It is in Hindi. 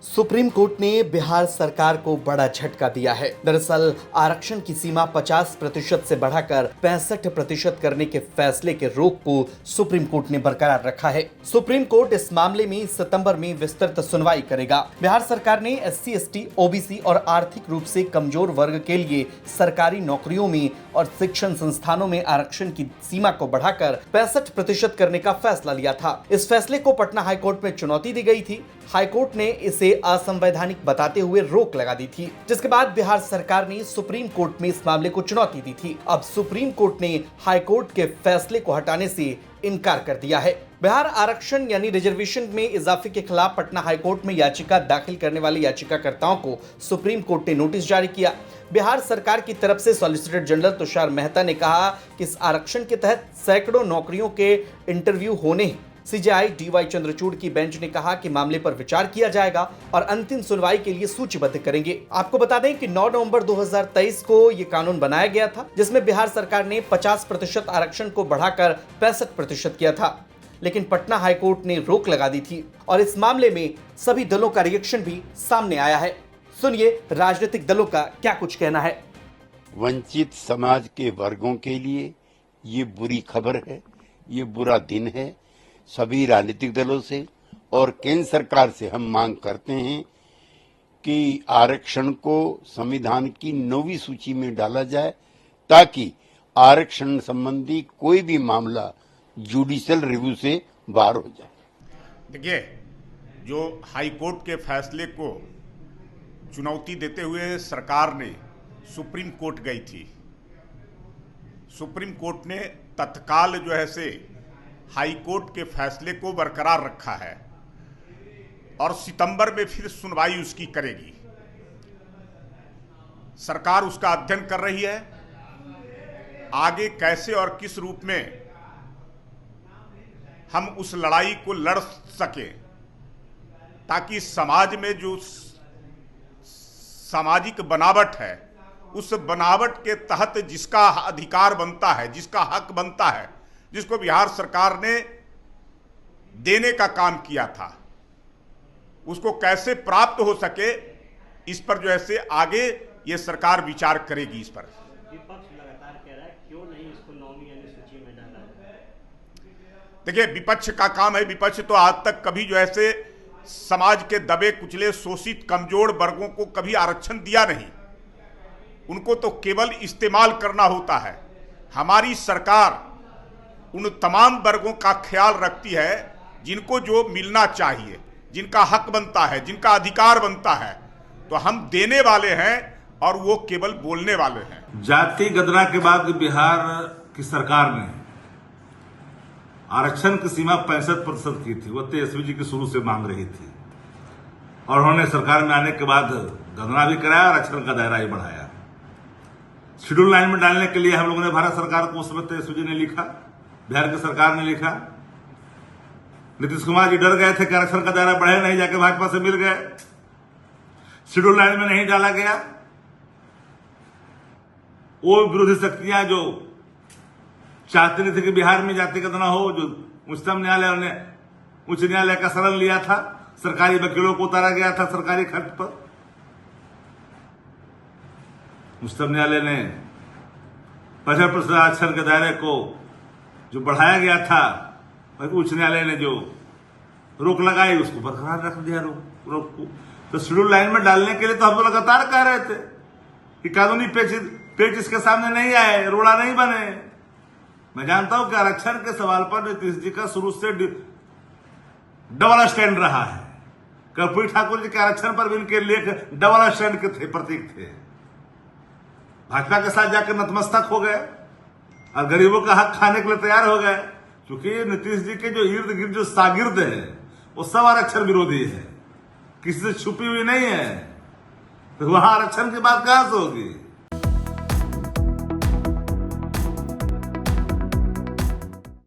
सुप्रीम कोर्ट ने बिहार सरकार को बड़ा झटका दिया है। दरअसल आरक्षण की सीमा 50% से बढ़ाकर 65% करने के फैसले के रोक को सुप्रीम कोर्ट ने बरकरार रखा है। सुप्रीम कोर्ट इस मामले में सितंबर में विस्तृत सुनवाई करेगा। बिहार सरकार ने SC, ST, OBC और आर्थिक रूप से कमजोर वर्ग के लिए सरकारी नौकरियों में और शिक्षण संस्थानों में आरक्षण की सीमा को बढ़ाकर 65% करने का फैसला लिया था। इस फैसले को पटना हाईकोर्ट में चुनौती दी गई थी। हाईकोर्ट ने इसे असंवैधानिक बताते हुए रोक लगा दी थी, जिसके बाद बिहार सरकार ने सुप्रीम कोर्ट में इस मामले को चुनौती दी थी। अब सुप्रीम कोर्ट ने हाईकोर्ट के फैसले को हटाने से इनकार कर दिया है। बिहार आरक्षण यानी रिजर्वेशन में इजाफे के खिलाफ पटना हाईकोर्ट में याचिका दाखिल करने वाले याचिकाकर्ताओं को सुप्रीम कोर्ट ने नोटिस जारी किया। बिहार सरकार की तरफ से सॉलिसिटर जनरल तुषार मेहता ने कहा कि इस आरक्षण के तहत सैकड़ों नौकरियों के इंटरव्यू होने। CJI DY चंद्रचूड़ की बेंच ने कहा कि मामले पर विचार किया जाएगा और अंतिम सुनवाई के लिए सूचीबद्ध करेंगे। आपको बता दें कि 9 नवंबर 2023 को ये कानून बनाया गया था, जिसमें बिहार सरकार ने 50% आरक्षण को बढ़ाकर 65% किया था, लेकिन पटना हाईकोर्ट ने रोक लगा दी थी और इस मामले में सभी दलों का रिएक्शन भी सामने आया है। सुनिए राजनीतिक दलों का क्या कुछ कहना है। वंचित समाज के वर्गों के लिए ये बुरी खबर है, ये बुरा दिन है। सभी राजनीतिक दलों से और केंद्र सरकार से हम मांग करते हैं कि आरक्षण को संविधान की 9वीं सूची में डाला जाए, ताकि आरक्षण संबंधी कोई भी मामला जुडिशियल रिव्यू से बाहर हो जाए। देखिए, जो हाई कोर्ट के फैसले को चुनौती देते हुए सरकार ने सुप्रीम कोर्ट गई थी। सुप्रीम कोर्ट ने तत्काल जो है से हाई कोर्ट के फैसले को बरकरार रखा है और सितंबर में फिर सुनवाई उसकी करेगी। सरकार उसका अध्ययन कर रही है, आगे कैसे और किस रूप में हम उस लड़ाई को लड़ सके, ताकि समाज में जो सामाजिक बनावट है, उस बनावट के तहत जिसका अधिकार बनता है, जिसका हक बनता है, जिसको बिहार सरकार ने देने का काम किया था, उसको कैसे प्राप्त हो सके, इस पर जो है से आगे ये सरकार विचार करेगी। इस पर विपक्ष लगातार कह रहा है क्यों नहीं इसको 9वीं यानी सूची में डाला है। देखिए, विपक्ष का काम है। विपक्ष तो आज तक कभी जो है से समाज के दबे कुचले शोषित कमजोर वर्गों को कभी आरक्षण दिया नहीं। उनको तो केवल इस्तेमाल करना होता है। हमारी सरकार उन तमाम वर्गों का ख्याल रखती है जिनको जो मिलना चाहिए, जिनका हक बनता है, जिनका अधिकार बनता है, तो हम देने वाले हैं और वो केवल बोलने वाले हैं। जाति गणना के बाद बिहार की सरकार ने आरक्षण की सीमा 65% की थी। वो तेजस्वी जी की शुरू से मांग रही थी और उन्होंने सरकार में आने के बाद गणना भी कराया, आरक्षण का दायरा ही बढ़ाया। शेड्यूल लाइन में डालने के लिए हम लोगों ने भारत सरकार को उस समय तेजस्वी जी ने लिखा, बिहार की सरकार ने लिखा। नीतीश कुमार जी डर गए थे कि आरक्षण का दायरा बढ़े नहीं, जाके भाजपा से मिल गए, शेड्यूल लाइन में नहीं डाला गया। वो विरोधी शक्तियां जो चाहती नहीं थी कि बिहार में जाति गणना हो, जो उच्चतम न्यायालय ने उच्च न्यायालय का शरण लिया था, सरकारी वकीलों को उतारा गया था सरकारी खर्च पर। उच्चतम न्यायालय ने 50% आरक्षण के दायरे को जो बढ़ाया गया था, उच्च न्यायालय ने जो रोक लगाई उसको बरकरार रख दिया रोक को। तो शेड्यूल लाइन में डालने के लिए तो हम लगातार कह रहे थे कि कानूनी पेच इसके सामने नहीं आए, रोड़ा नहीं बने। मैं जानता हूं कि आरक्षण के सवाल पर नीतीश जी का शुरू से डबल स्टैंड रहा है। कर्पूरी ठाकुर जी के आरक्षण पर भी इनके लेख डबल स्टैंड के थे, प्रतीक थे। भाजपा के साथ जाकर नतमस्तक हो गए और गरीबों का हक खाने के लिए तैयार हो गए, क्योंकि नीतीश जी के जो इर्द गिर्द जो शागिर्द है वो सब आरक्षण विरोधी है, किसी से छुपी हुई नहीं है। तो वहां आरक्षण की बात कहां से होगी।